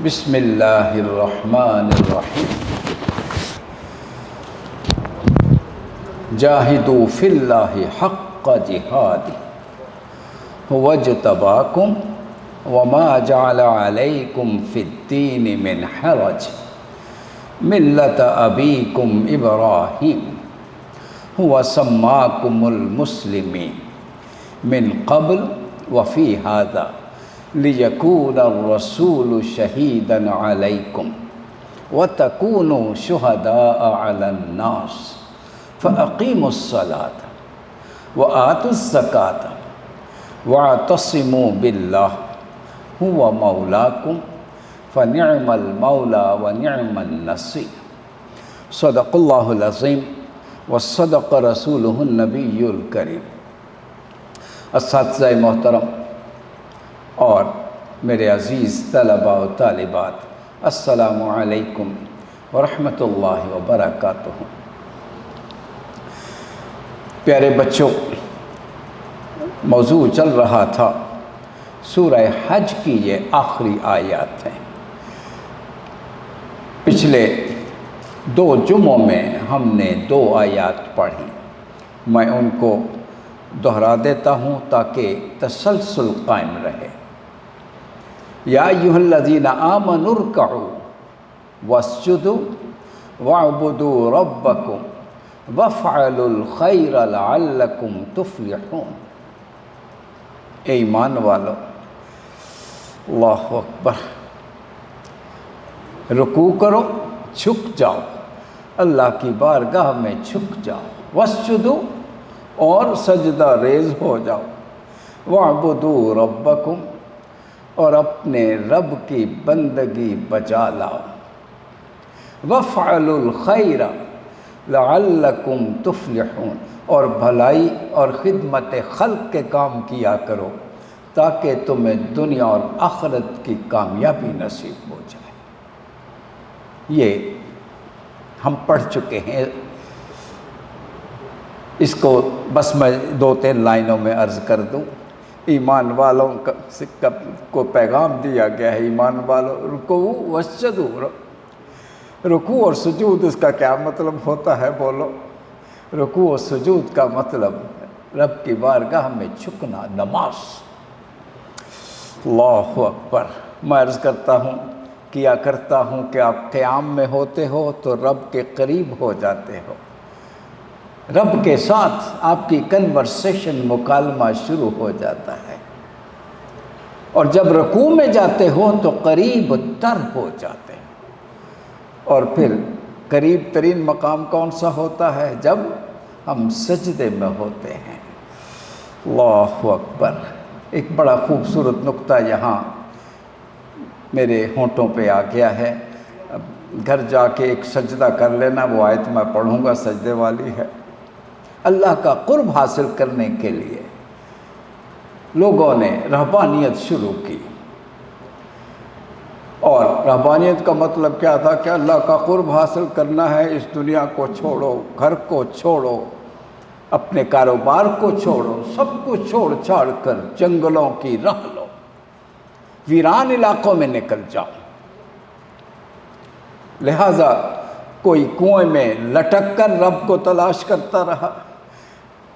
بسم اللہ الرحمن الرحیم جاہدوا فی اللہ حق جہادہ هو اجتباکم وما جعل علیکم فی الدین من حرج ملۃ ابیکم ابراہیم هو سماکم المسلمین من قبل وفی ھذا لِيَكُونَ الرَّسُولُ شَهِيدًا عَلَيْكُمْ وَتَكُونُوا شُهَدَاءَ عَلَى النَّاسِ فَأَقِيمُوا الصَّلَاةَ وَآتُوا الزَّكَاةَ وَاعْتَصِمُوا بِاللَّهِ هُوَ مَوْلَاكُمْ فَنِعْمَ الْمَوْلَى وَنِعْمَ النَّصِيرُ صدق اللہ العظیم وصدق رسولہ النبی الکریم۔ اساتذہ محترم اور میرے عزیز طلباء و طالبات، السلام علیکم ورحمۃ اللہ وبرکاتہ۔ پیارے بچوں، موضوع چل رہا تھا سورہ حج کی یہ آخری آیات ہیں۔ پچھلے 2 جمعوں میں ہم نے 2 آیات پڑھی، میں ان کو دہرا دیتا ہوں تاکہ تسلسل قائم رہے۔ یا ایھا الذین آمنوا ارکعوا واسجدوا واعبدوا ربکم وافعلوا الخیر لعلکم تفلحون۔ اے ایمان والو، اللہ اکبر، رکوع کرو، جھک جاؤ، اللہ کی بارگاہ میں جھک جاؤ، واسجدوا اور سجدہ ریز ہو جاؤ، واعبدوا ربکم اور اپنے رب کی بندگی بجا لاؤ، وافعلوا الخیر لعلکم تفلحون اور بھلائی اور خدمت خلق کے کام کیا کرو تاکہ تمہیں دنیا اور آخرت کی کامیابی نصیب ہو جائے۔ یہ ہم پڑھ چکے ہیں، اس کو بس میں 2-3 لائنوں میں عرض کر دوں۔ ایمان والوں کو پیغام دیا گیا ہے، ایمان والوں رکوع واسجدوا۔ رکوع اور سجود اس کا کیا مطلب ہوتا ہے؟ بولو۔ رکوع و سجود کا مطلب رب کی بارگاہ میں جھکنا، نماز۔ اللہ اکبر۔ میں عرض کیا کرتا ہوں کہ آپ قیام میں ہوتے ہو تو رب کے قریب ہو جاتے ہو، رب کے ساتھ آپ کی کنورسیشن، مکالمہ شروع ہو جاتا ہے، اور جب رکوع میں جاتے ہو تو قریب تر ہو جاتے ہیں۔ اور پھر قریب ترین مقام کون سا ہوتا ہے؟ جب ہم سجدے میں ہوتے ہیں۔ اللہ اکبر۔ ایک بڑا خوبصورت نقطہ یہاں میرے ہونٹوں پہ آ گیا ہے، گھر جا کے ایک سجدہ کر لینا، وہ آیت میں پڑھوں گا، سجدے والی ہے۔ اللہ کا قرب حاصل کرنے کے لیے لوگوں نے رہبانیت شروع کی، اور رہبانیت کا مطلب کیا تھا کہ اللہ کا قرب حاصل کرنا ہے، اس دنیا کو چھوڑو، گھر کو چھوڑو، اپنے کاروبار کو چھوڑو، سب کو چھوڑ چھاڑ کر جنگلوں کی راہ لو، ویران علاقوں میں نکل جاؤ۔ لہذا کوئی کنویں میں لٹک کر رب کو تلاش کرتا رہا،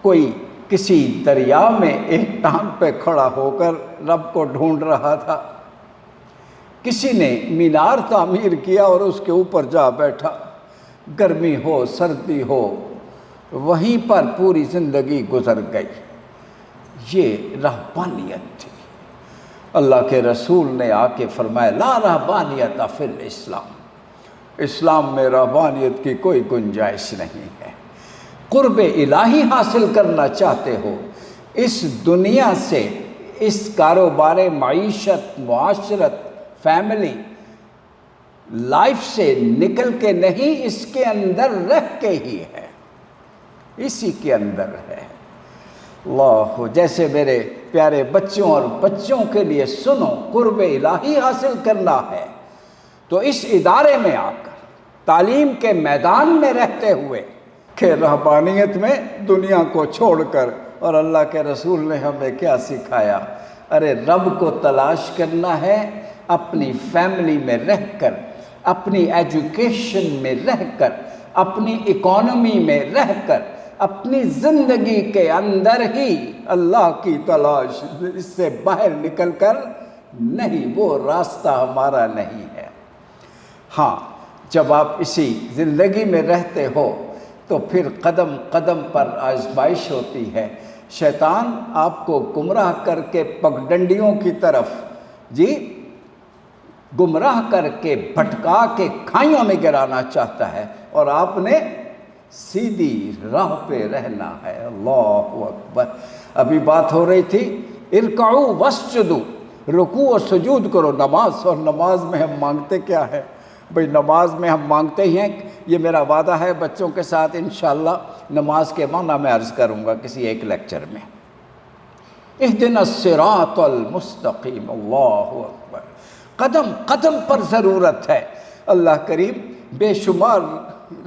کوئی کسی دریا میں ایک ٹانگ پہ کھڑا ہو کر رب کو ڈھونڈ رہا تھا، کسی نے مینار تعمیر کیا اور اس کے اوپر جا بیٹھا، گرمی ہو سردی ہو وہیں پر پوری زندگی گزر گئی۔ یہ رہبانیت تھی۔ اللہ کے رسول نے آ کے فرمایا، لا رہبانیت فی الاسلام، اسلام میں رہبانیت کی کوئی گنجائش نہیں ہے۔ قرب الہی حاصل کرنا چاہتے ہو، اس دنیا سے، اس کاروبار، معیشت، معاشرت، فیملی لائف سے نکل کے نہیں، اس کے اندر رہ کے ہی ہے، اسی کے اندر ہے۔ اللہ، جیسے میرے پیارے بچوں اور بچوں کے لیے سنو، قرب الہی حاصل کرنا ہے تو اس ادارے میں آ کر، تعلیم کے میدان میں رہتے ہوئے، کہ رہبانیت میں دنیا کو چھوڑ کر، اور اللہ کے رسول نے ہمیں کیا سکھایا؟ ارے رب کو تلاش کرنا ہے، اپنی فیملی میں رہ کر، اپنی ایجوکیشن میں رہ کر، اپنی اکانومی میں رہ کر، اپنی زندگی کے اندر ہی اللہ کی تلاش، اس سے باہر نکل کر نہیں، وہ راستہ ہمارا نہیں ہے۔ ہاں، جب آپ اسی زندگی میں رہتے ہو تو پھر قدم قدم پر آزمائش ہوتی ہے۔ شیطان آپ کو گمراہ کر کے پگڈنڈیوں کی طرف گمراہ کر کے بھٹکا کے کھائیوں میں گرانا چاہتا ہے، اور آپ نے سیدھی راہ پہ رہنا ہے۔ اللہ اکبر۔ ابھی بات ہو رہی تھی ارکعوا واسجدوا، رکوع اور سجود کرو، نماز، اور نماز میں ہم مانگتے کیا ہے؟ بھئی نماز میں ہم مانگتے ہی ہیں، یہ میرا وعدہ ہے بچوں کے ساتھ انشاءاللہ نماز کے معنی میں عرض کروں گا کسی ایک لیکچر میں۔ اہدنا الصراط المستقیم، اللہ اکبر۔ قدم قدم پر ضرورت ہے۔ اللہ کریم بے شمار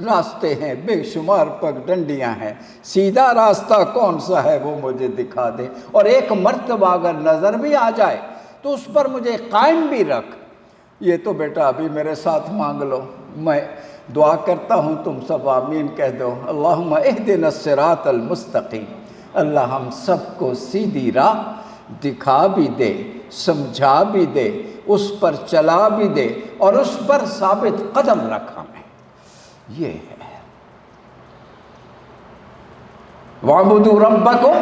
راستے ہیں، بے شمار پگڈنڈیاں ہیں، سیدھا راستہ کون سا ہے وہ مجھے دکھا دے، اور ایک مرتبہ اگر نظر بھی آ جائے تو اس پر مجھے قائم بھی رکھ۔ یہ تو بیٹا ابھی میرے ساتھ مانگ لو، میں دعا کرتا ہوں تم سب آمین کہہ دو۔ اللہم اہدنا الصراط المستقیم، اللہ ہم سب کو سیدھی راہ دکھا بھی دے، سمجھا بھی دے، اس پر چلا بھی دے، اور اس پر ثابت قدم رکھ ہمیں۔ یہ ہے وَاعْبُدُوا رَبَّكُمْ،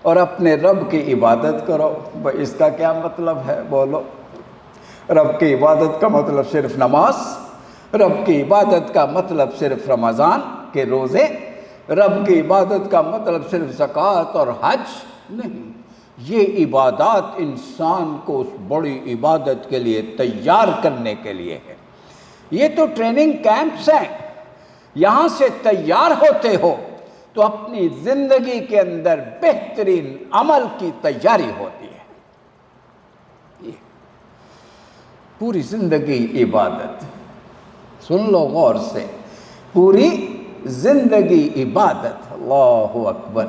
اور اپنے رب کی عبادت کرو۔ اس کا کیا مطلب ہے بولو؟ رب کی عبادت کا مطلب صرف نماز؟ رب کی عبادت کا مطلب صرف رمضان کے روزے؟ رب کی عبادت کا مطلب صرف زکوٰۃ اور حج؟ نہیں، یہ عبادات انسان کو اس بڑی عبادت کے لیے تیار کرنے کے لیے ہے۔ یہ تو ٹریننگ کیمپس ہیں، یہاں سے تیار ہوتے ہو تو اپنی زندگی کے اندر بہترین عمل کی تیاری ہوتی ہے۔ پوری زندگی عبادت، سن لو غور سے، پوری زندگی عبادت۔ اللہ اکبر۔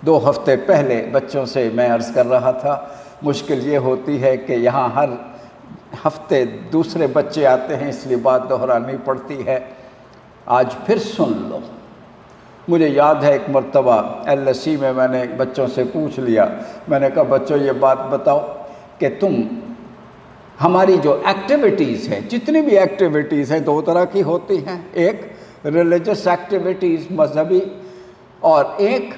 2 ہفتے پہلے بچوں سے میں عرض کر رہا تھا، مشکل یہ ہوتی ہے کہ یہاں ہر ہفتے دوسرے بچے آتے ہیں، اس لیے بات دہرانی پڑتی ہے۔ آج پھر سن لو۔ مجھے یاد ہے ایک مرتبہ LSE میں نے بچوں سے پوچھ لیا، میں نے کہا بچوں یہ بات بتاؤ کہ تم ہماری جو ایکٹیویٹیز ہیں، جتنی بھی ایکٹیویٹیز ہیں 2 طرح کی ہوتی ہیں، ایک ریلیجس ایکٹیویٹیز مذہبی، اور ایک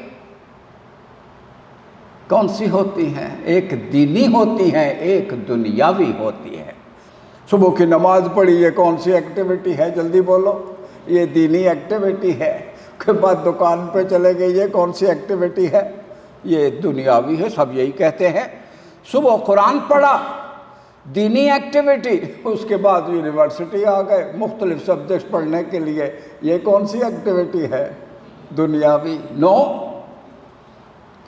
کون سی ہوتی ہیں؟ ایک دینی ہوتی ہیں، ایک دنیاوی ہوتی ہے۔ صبح کی نماز پڑھی، یہ کون سی ایکٹیویٹی ہے؟ جلدی بولو۔ یہ دینی ایکٹیویٹی ہے۔ کے بعد دکان پہ چلے گئے، یہ کون سی ایکٹیویٹی ہے؟ یہ دنیاوی ہے، سب یہی کہتے ہیں۔ صبح قرآن پڑھا، دینی ایکٹیویٹی، اس کے بعد یونیورسٹی آ گئے مختلف سبجیکٹس پڑھنے کے لیے، یہ کون سی ایکٹیویٹی ہے؟ دنیاوی۔ نو،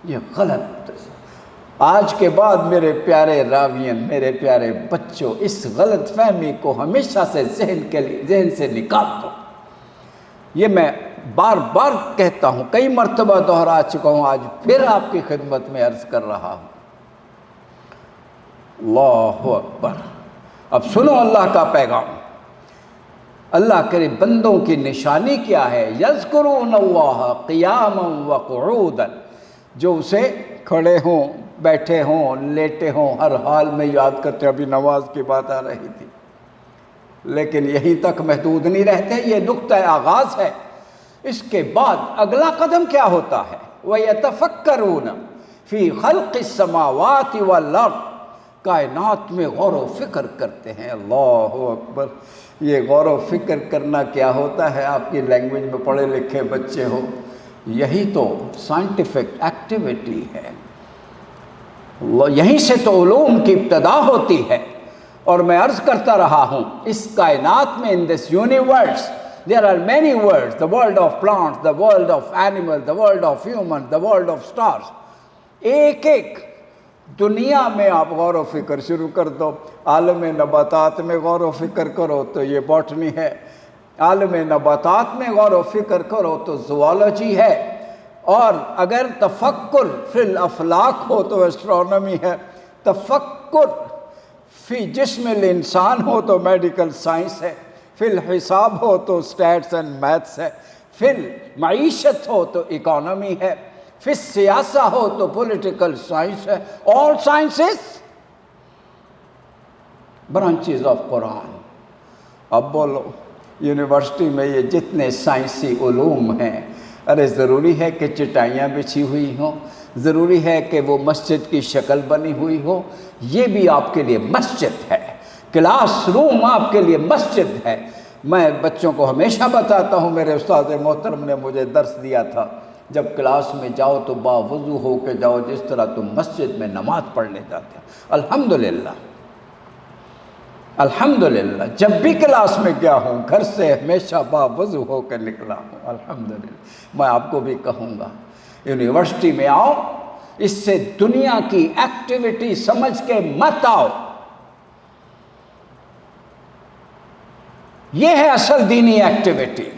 یہ غلط۔ آج کے بعد میرے پیارے راوین، میرے پیارے بچوں، اس غلط فہمی کو ہمیشہ سے ذہن سے نکال دو۔ یہ میں بار بار کہتا ہوں، کئی مرتبہ دہرا چکا ہوں، آج پھر آپ کی خدمت میں عرض کر رہا ہوں۔ اللہ اکبر۔ اب سنو اللہ کا پیغام۔ اللہ کے بندوں کی نشانی کیا ہے؟ یذکرون اللہ قیاما وقعودا، جو اسے کھڑے ہوں، بیٹھے ہوں، لیٹے ہوں، ہر حال میں یاد کرتے۔ ابھی نماز کی بات آ رہی تھی، لیکن یہیں تک محدود نہیں رہتے، یہ نقطہ آغاز ہے۔ اس کے بعد اگلا قدم کیا ہوتا ہے؟ وَيَتَفَكَّرُونَ فِي خَلْقِ السَّمَاوَاتِ وَالْأَرْضِ، کائنات میں غور و فکر کرتے ہیں۔ اللہ اکبر۔ یہ غور و فکر کرنا کیا ہوتا ہے؟ آپ کی لینگویج میں پڑھے لکھے بچے ہو، یہی تو سائنٹیفک ایکٹیویٹی ہے۔ یہیں سے تو علوم کی ابتدا ہوتی ہے۔ اور میں عرض کرتا رہا ہوں، اس کائنات میں، in this universe there are many worlds: the world of plants, the world of animals, the world of humans, the world of stars۔ ایک ایک دنیا میں آپ غور و فکر شروع کر دو۔ عالم نباتات میں غور و فکر کرو تو یہ باٹنی ہے، عالم نباتات میں غور و فکر کرو تو زوالوجی ہے، اور اگر تفکر فی الافلاک ہو تو ایسٹرونومی ہے، تفکر فی جسم الانسان ہو تو میڈیکل سائنس ہے، فی الحساب ہو تو اسٹیٹس اینڈ میتھس ہے، فی المعیشت ہو تو اکانومی ہے، فی السیاسہ ہو تو پولیٹیکل سائنس ہے. آل سائنسز برانچز آف قرآن. اب بولو یونیورسٹی میں یہ جتنے سائنسی علوم ہیں، ارے ضروری ہے کہ چٹائیاں بچھی ہوئی ہوں، ضروری ہے کہ وہ مسجد کی شکل بنی ہوئی ہو؟ یہ بھی آپ کے لیے مسجد ہے، کلاس روم آپ کے لیے مسجد ہے. میں بچوں کو ہمیشہ بتاتا ہوں، میرے استاد محترم نے مجھے درس دیا تھا، جب کلاس میں جاؤ تو باوضو ہو کے جاؤ، جس طرح تم مسجد میں نماز پڑھنے جاتے ہو. الحمدللہ الحمدللہ جب بھی کلاس میں گیا ہوں گھر سے ہمیشہ باوضو ہو کے نکلا ہوں. الحمدللہ. میں آپ کو بھی کہوں گا یونیورسٹی میں آؤ، اس سے دنیا کی ایکٹیویٹی سمجھ کے مت آؤ. یہ ہے اصل دینی ایکٹیویٹی.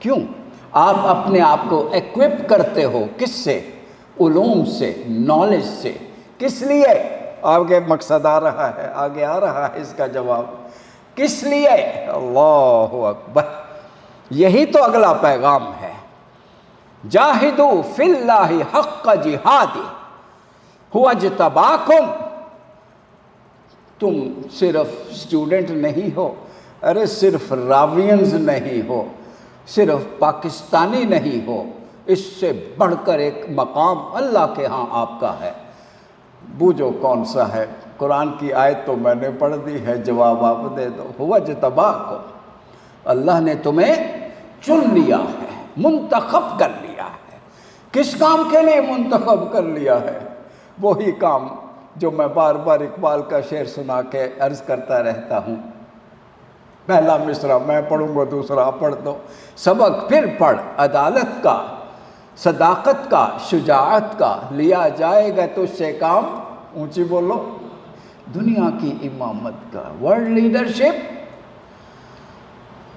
کیوں؟ آپ اپنے آپ کو ایکوپ کرتے ہو کس سے؟ علوم سے، نالج سے. کس لیے؟ آگے مقصد آ رہا ہے، آگے آ رہا ہے اس کا جواب. کس لیے؟ اللہ اکبر. یہی تو اگلا پیغام ہے. جاہدوا فی اللہ حق جہادہ هو اجتباکم. تم صرف اسٹوڈنٹ نہیں ہو، ارے صرف راوینز نہیں ہو، صرف پاکستانی نہیں ہو، اس سے بڑھ کر ایک مقام اللہ کے ہاں آپ کا ہے. بوجھو کون سا ہے؟ قرآن کی آیت تو میں نے پڑھ دی ہے، جواب آپ دے دو. هو اجتباکم. اللہ نے تمہیں چن لیا ہے، منتخب کر لیا ہے. کس کام کے لیے منتخب کر لیا ہے؟ وہی کام جو میں بار بار اقبال کا شعر سنا کے عرض کرتا رہتا ہوں. پہلا مصرع میں پڑھوں گا، دوسرا آپ پڑھ دو. سبق پھر پڑھ عدالت کا، صداقت کا، شجاعت کا، لیا جائے گا تو سے کام. اونچی بولو. دنیا کی امامت کا، ورلڈ لیڈرشپ.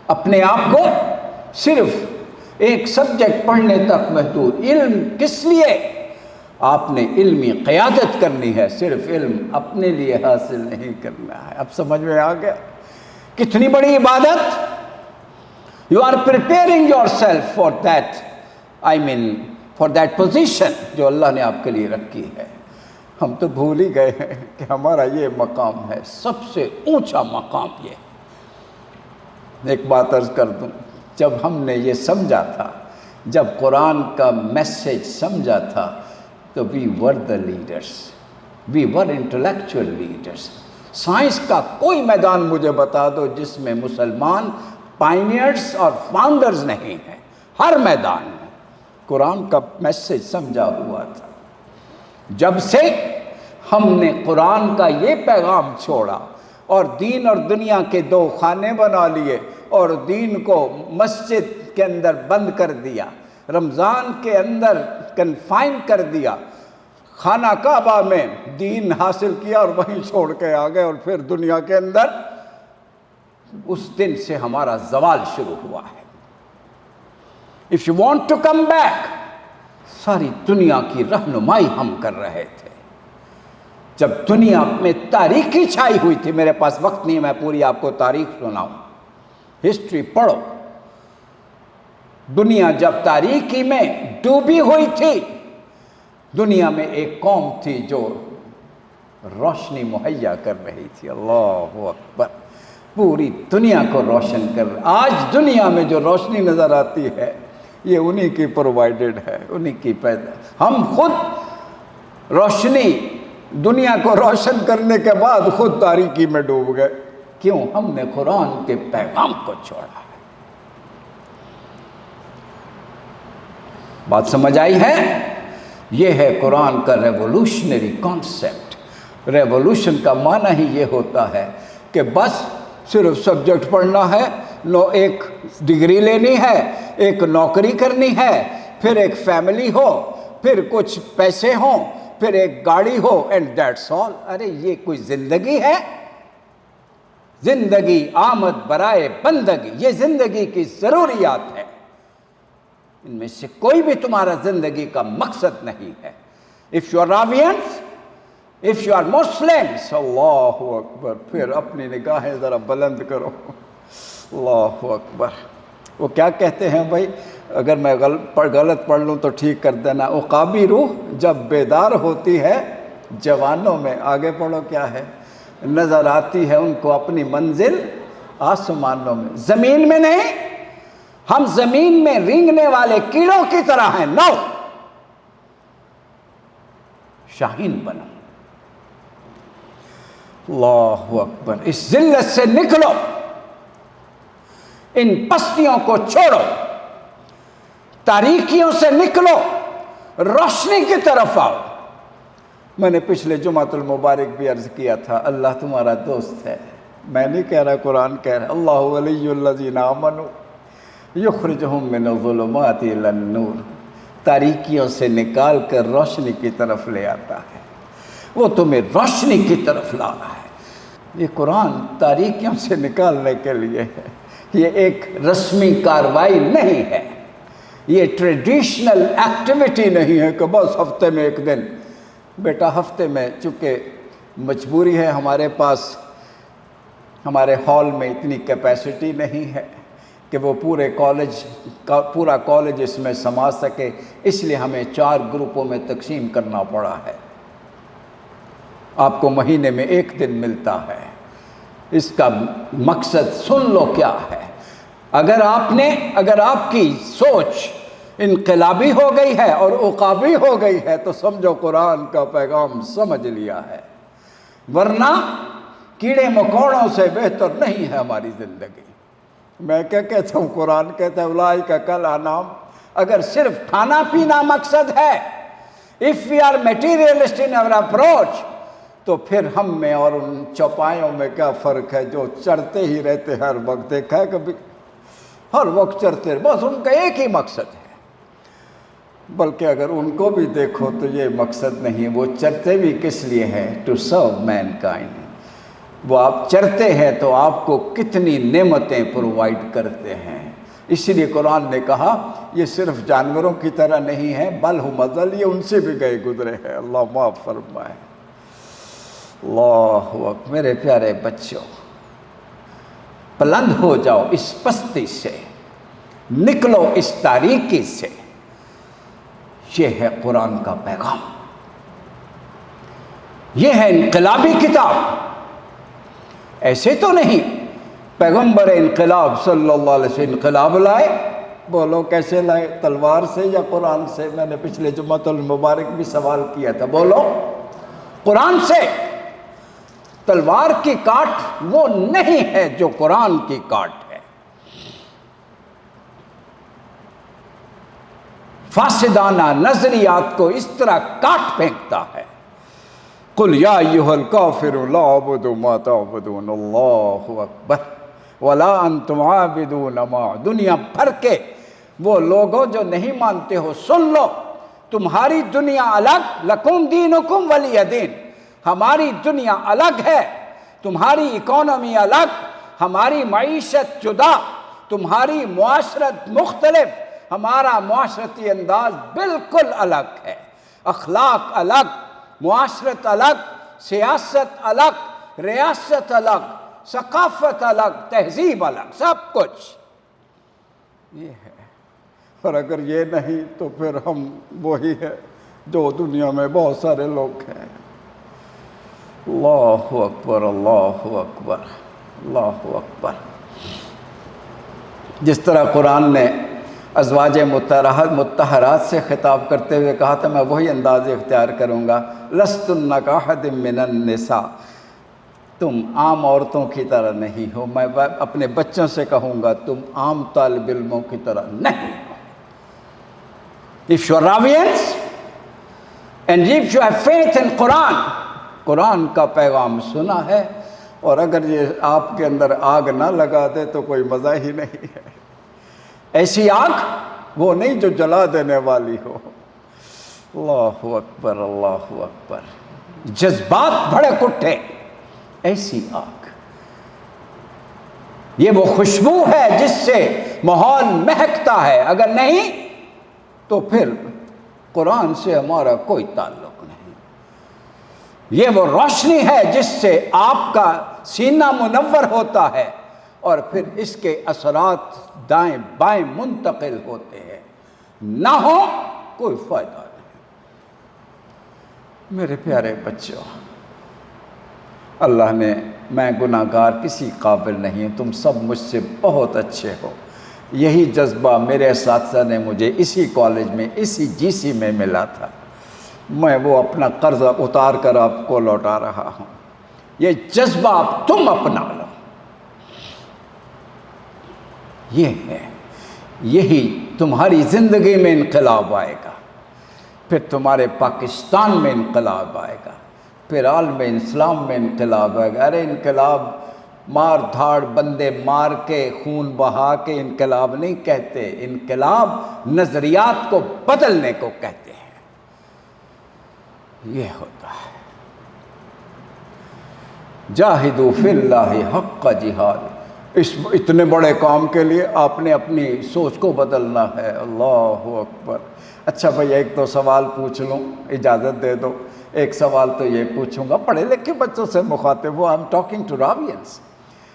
اپنے آپ کو صرف ایک سبجیکٹ پڑھنے تک محدود. علم کس لیے؟ آپ نے علمی قیادت کرنی ہے، صرف علم اپنے لیے حاصل نہیں کرنا ہے. اب سمجھ میں آ گیا کتنی بڑی عبادت. You are preparing yourself for that, for that position جو اللہ نے آپ کے لیے رکھی ہے. ہم تو بھول ہی گئے ہیں کہ ہمارا یہ مقام ہے، سب سے اونچا مقام یہ. ایک بات عرض کر دوں، جب ہم نے یہ سمجھا تھا، جب قرآن کا میسج سمجھا تھا، تو we were the leaders, we were intellectual leaders. Science کا کوئی میدان مجھے بتا دو جس میں مسلمان پائنیئرز اور فاؤنڈرز نہیں ہیں. ہر میدان میں قرآن کا میسج سمجھا ہوا تھا. جب سے ہم نے قرآن کا یہ پیغام چھوڑا اور دین اور دنیا کے دو خانے بنا لیے اور دین کو مسجد کے اندر بند کر دیا، رمضان کے اندر کنفائن کر دیا، خانہ کعبہ میں دین حاصل کیا اور وہیں چھوڑ کے آ گئے، اور پھر دنیا کے اندر، اس دن سے ہمارا زوال شروع ہوا ہے. If you want to come back، ساری دنیا کی رہنمائی ہم کر رہے تھے. جب دنیا میں تاریخی چھائی ہوئی تھی، میرے پاس وقت نہیں ہے میں پوری آپ کو تاریخ سناؤں، ہسٹری پڑھو. دنیا جب تاریکی میں ڈوبی ہوئی تھی، دنیا میں ایک قوم تھی جو روشنی مہیا کر رہی تھی. اللہ اکبر. پوری دنیا کو روشن کر رہی. آج دنیا میں جو روشنی نظر آتی ہے یہ انہی کی پرووائڈڈ ہے، انہی کی پیدا. ہم خود روشنی، دنیا کو روشن کرنے کے بعد خود تاریکی میں ڈوب گئے. کیوں؟ ہم نے قرآن کے پیغام کو چھوڑا ہے. بات سمجھ آئی ہے؟ یہ ہے قرآن کا ریولوشنری کانسیپٹ. ریولوشن کا معنی ہی یہ ہوتا ہے کہ بس صرف سبجیکٹ پڑھنا ہے، ایک ڈگری لینی ہے، ایک نوکری کرنی ہے، پھر ایک فیملی ہو، پھر کچھ پیسے ہوں، پھر ایک گاڑی ہو، اینڈ دیٹس آل. ارے یہ کوئی زندگی ہے؟ زندگی آمد برائے بندگی، یہ زندگی کی ضروریات ہے. ان میں سے کوئی بھی تمہارا زندگی کا مقصد نہیں ہے. If you are Ravians، If you are Muslims, اللہ اکبر، پھر اپنی نگاہیں ذرا بلند کرو، اللہ اکبر۔ وہ کیا کہتے ہیں بھائی، اگر میں غلط پڑھ لوں تو ٹھیک کر دینا، عقابی روح جب بیدار ہوتی ہے جوانوں میں، آگے پڑھو کیا ہے، نظر آتی ہے ان کو اپنی منزل آسمانوں میں، زمین میں نہیں۔ ہم زمین میں رینگنے والے کیڑوں کی طرح ہیں، نو، شاہین بنو۔ اللہ اکبر، اس ذلت سے نکلو، ان پستیوں کو چھوڑو، تاریکیوں سے نکلو، روشنی کی طرف آؤ۔ میں نے پچھلے جمعۃ المبارک بھی عرض کیا تھا، اللہ تمہارا دوست ہے، میں نہیں کہہ رہا، قرآن کہہ رہا، اللہ ولی الذین آمنوا یخرجہم من الظلمات الی النور، تاریکیوں سے نکال کر روشنی کی طرف لے آتا ہے، وہ تمہیں روشنی کی طرف لا رہا ہے۔ یہ قرآن تاریکیوں سے نکالنے کے لیے ہے، یہ ایک رسمی کاروائی نہیں ہے، یہ ٹریڈیشنل ایکٹیویٹی نہیں ہے کہ بس ہفتے میں ایک دن۔ بیٹا ہفتے میں چونکہ مجبوری ہے، ہمارے پاس ہمارے ہال میں اتنی کیپیسٹی نہیں ہے کہ وہ پورا کالج اس میں سما سکے، اس لیے ہمیں 4 گروپوں میں تقسیم کرنا پڑا ہے۔ آپ کو مہینے میں 1 دن ملتا ہے۔ اس کا مقصد سن لو کیا ہے۔ اگر آپ کی سوچ انقلابی ہو گئی ہے اور عقابی ہو گئی ہے تو سمجھو قرآن کا پیغام سمجھ لیا ہے، ورنہ کیڑے مکوڑوں سے بہتر نہیں ہے ہماری زندگی۔ میں کیا کہتا ہوں، قرآن کہتا ہے اولئک کالانعام۔ اگر صرف کھانا پینا مقصد ہے، if we are materialist in our approach، تو پھر ہم میں اور ان چوپایوں میں کیا فرق ہے جو چرتے ہی رہتے ہر وقت؟ دیکھا ہے کبھی؟ ہر وقت چرتے، بس ان کا ایک ہی مقصد ہے۔ بلکہ اگر ان کو بھی دیکھو تو یہ مقصد نہیں، وہ چرتے بھی کس لیے ہے؟ To serve mankind. وہ آپ چرتے ہیں تو آپ کو کتنی نعمتیں پرووائڈ کرتے ہیں۔ اسی لیے قرآن نے کہا یہ صرف جانوروں کی طرح نہیں ہے، بل ہم ازل، یہ ان سے بھی گئے گزرے ہیں۔ اللہ معاف فرمائے۔ اللہ اکبر۔ میرے پیارے بچوں، بلند ہو جاؤ اس پستی سے، نکلو اس تاریکی سے۔ یہ ہے قرآن کا پیغام، یہ ہے انقلابی کتاب۔ ایسے تو نہیں پیغمبر انقلاب صلی اللہ علیہ وسلم انقلاب لائے، بولو کیسے لائے؟ تلوار سے یا قرآن سے؟ میں نے پچھلے جمعۃ المبارک بھی سوال کیا تھا، بولو قرآن سے۔ تلوار کی کاٹ وہ نہیں ہے جو قرآن کی کاٹ ہے۔ فاسدانہ نظریات کو اس طرح کاٹ پھینکتا ہے۔ قل یا ایھا الکافرون لا اعبد ما تعبدون، اللہ اکبر، ولا انتم عابدون ما۔ دنیا بھر کے وہ لوگوں جو نہیں مانتے ہو، سن لو، تمہاری دنیا الگ، لکم دینکم ولی دین۔ ہماری دنیا الگ ہے، تمہاری اکانومی الگ، ہماری معیشت جدا، تمہاری معاشرت مختلف، ہمارا معاشرتی انداز بالکل الگ ہے، اخلاق الگ، معاشرت الگ، سیاست الگ، ریاست الگ، ثقافت الگ، تہذیب الگ، سب کچھ یہ ہے۔ اور اگر یہ نہیں تو پھر ہم وہی ہے جو دنیا میں بہت سارے لوگ ہیں۔ اللہ اکبر، اللہ اکبر، اللہ اکبر۔ جس طرح قرآن نے ازواج مطہرات سے خطاب کرتے ہوئے کہا تھا، میں وہی انداز اختیار کروں گا، لستن کاحد من النساء، تم عام عورتوں کی طرح نہیں ہو۔ میں اپنے بچوں سے کہوں گا تم عام طالب علموں کی طرح نہیں ہو۔ If you are Ravians and if you have faith in Quran، قرآن کا پیغام سنا ہے، اور اگر یہ آپ کے اندر آگ نہ لگا دے تو کوئی مزہ ہی نہیں ہے۔ ایسی آگ وہ نہیں جو جلا دینے والی ہو۔ اللہ اکبر، اللہ اکبر۔ جذبات بھڑک اٹھے، ایسی آگ، یہ وہ خوشبو ہے جس سے ماحول مہکتا ہے۔ اگر نہیں تو پھر قرآن سے ہمارا کوئی تعلق نہیں۔ یہ وہ روشنی ہے جس سے آپ کا سینہ منور ہوتا ہے اور پھر اس کے اثرات دائیں بائیں منتقل ہوتے ہیں، نہ ہو کوئی فائدہ نہیں۔ میرے پیارے بچوں، اللہ نے، میں گناہ گار کسی قابل نہیں ہوں، تم سب مجھ سے بہت اچھے ہو۔ یہی جذبہ میرے اساتذہ نے مجھے اسی کالج میں، اسی جی سی میں ملا تھا، میں وہ اپنا قرضہ اتار کر آپ کو لوٹا رہا ہوں۔ یہ جذبہ اب تم اپنا لو، یہ ہے، یہی تمہاری زندگی میں انقلاب آئے گا، پھر تمہارے پاکستان میں انقلاب آئے گا، پھر عالم اسلام میں انقلاب آئے گا۔ ارے انقلاب مار دھاڑ بندے مار کے خون بہا کے انقلاب نہیں کہتے، انقلاب نظریات کو بدلنے کو کہتے ہیں۔ یہ ہوتا ہے، جاہدوا فی اللہ حق جہاد۔ اس اتنے بڑے کام کے لیے آپ نے اپنی سوچ کو بدلنا ہے۔ اللہ اکبر۔ اچھا بھائی، ایک دو سوال پوچھ لوں، اجازت دے دو۔ ایک سوال تو یہ پوچھوں گا، پڑھے لکھے بچوں سے مخاطب ہوں، I am talking to Ravians.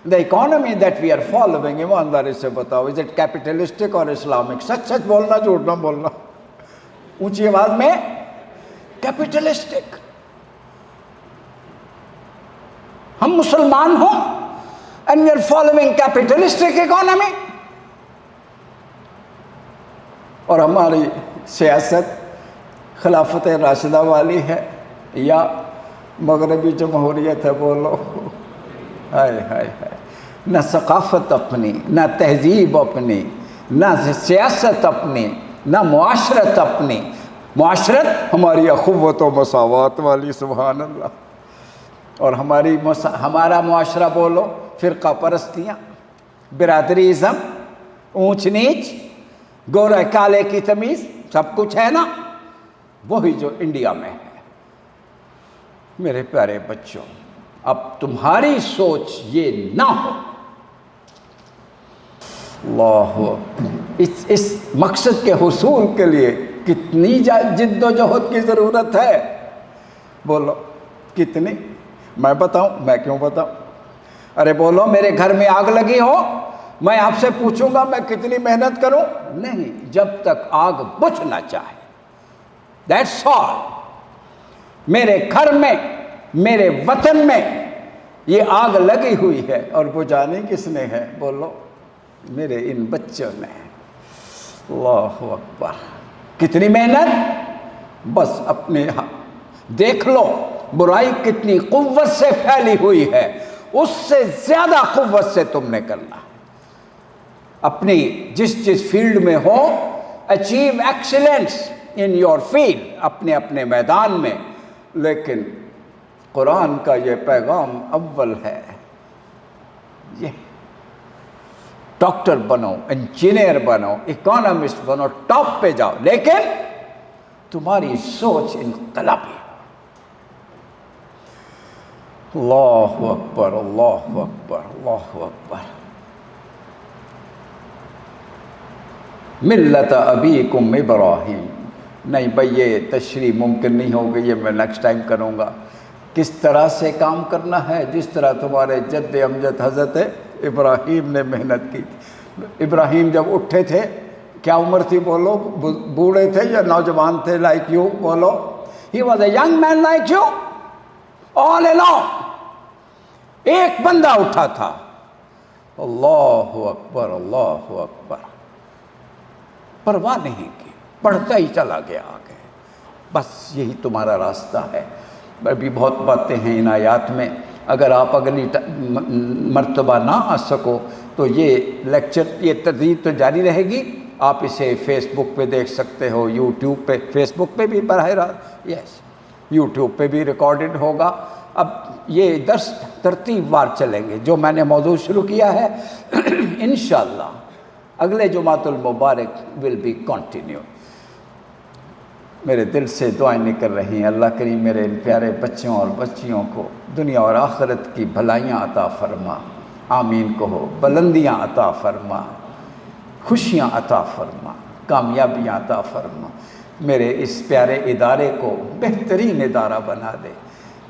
The economy that we are following, ایمانداری سے بتاؤ، is it capitalistic or Islamic? سچ سچ بولنا، جھوٹ نہ بولنا، اونچی آواز میں۔ کیپیٹلسٹک۔ ہم مسلمان ہوں and we are following capitalistic economy، اور ہماری سیاست خلافت راشدہ والی ہے یا مغربی جمہوریت ہے؟ بولو، ہائے ہائے ہائے، نہ ثقافت اپنی، نہ تہذیب اپنی، نہ سیاست اپنی، نہ معاشرت اپنی۔ معاشرت ہماری اخوت و مساوات والی، سبحان اللہ۔ اور ہمارا معاشرہ بولو، فرقہ پرستیاں، برادری ازم، اونچ نیچ، گورے کالے کی تمیز، سب کچھ ہے نا، وہی جو انڈیا میں ہے۔ میرے پیارے بچوں، اب تمہاری سوچ یہ نہ ہو۔ اللہ، اس مقصد کے حصول کے لیے کتنی جد و جہد کی ضرورت ہے؟ بولو کتنی؟ میں بتاؤں؟ میں کیوں بتاؤں؟ ارے بولو، میرے گھر میں آگ لگی ہو، میں آپ سے پوچھوں گا میں کتنی محنت کروں؟ نہیں، جب تک آگ بجھ نہ چاہے۔ That's all. میرے گھر میں، میرے وطن میں یہ آگ لگی ہوئی ہے، اور بجھانی کس نے ہے؟ بولو، میرے ان بچوں نے۔ اللہ اکبر۔ کتنی محنت؟ بس اپنے دیکھ لو برائی کتنی قوت سے پھیلی ہوئی ہے، اس سے زیادہ قوت سے تم نے کرنا ہے۔ اپنی جس فیلڈ میں ہو، achieve excellence in your field, اپنے میدان میں۔ لیکن قرآن کا یہ پیغام اول ہے، یہ ڈاکٹر بنو، انجینئر بنو، اکانومسٹ بنو، ٹاپ پہ جاؤ، لیکن تمہاری سوچ انقلابی۔ اللہ اکبر، اللہ اکبر، اللہ اکبر۔ ملت ابیکم ابراہیم۔ نہیں بھئی، یہ تشریح ممکن نہیں ہوگی، یہ میں نیکسٹ ٹائم کروں گا۔ کس طرح سے کام کرنا ہے؟ جس طرح تمہارے جد امجد حضرت ابراہیم نے محنت کی تھی۔ ابراہیم جب اٹھے تھے، کیا عمر تھی؟ بولو، بوڑھے تھے یا نوجوان تھے؟ لائک یو، بولو۔ He was a young man like you, all along۔ ایک بندہ اٹھا تھا، اللہ اکبر، اللہ اکبر، پرواہ نہیں کی، پڑھتا ہی چلا گیا آگے۔ بس یہی تمہارا راستہ ہے۔ ابھی بہت باتیں ہیں ان آیات میں، اگر آپ اگلی مرتبہ نہ آ سکو تو یہ لیکچر، یہ تدریس تو جاری رہے گی۔ آپ اسے فیس بک پہ دیکھ سکتے ہو، یوٹیوب پہ، فیس بک پہ بھی براہ راست، یس، یوٹیوب پہ بھی ریکارڈڈ ہوگا۔ اب یہ درس ترتیب وار چلیں گے، جو میں نے موضوع شروع کیا ہے انشاءاللہ اگلے جمعۃ المبارک ول بی کنٹینیو۔ میرے دل سے دعائیں نکل رہی ہیں، اللہ کریم میرے ان پیارے بچوں اور بچیوں کو دنیا اور آخرت کی بھلائیاں عطا فرما، آمین کہو، بلندیاں عطا فرما، خوشیاں عطا فرما، کامیابیاں عطا فرما۔ میرے اس پیارے ادارے کو بہترین ادارہ بنا دے،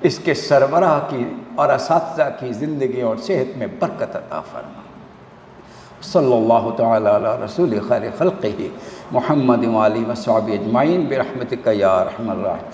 اس کے سربراہ کی اور اساتذہ کی زندگی اور صحت میں برکت عطا فرما۔ صلی اللہ تعالی علی رسول خیر خلقہ محمد و آلہ و صحبہ اجمعین برحمتک یا ارحم الراحمین۔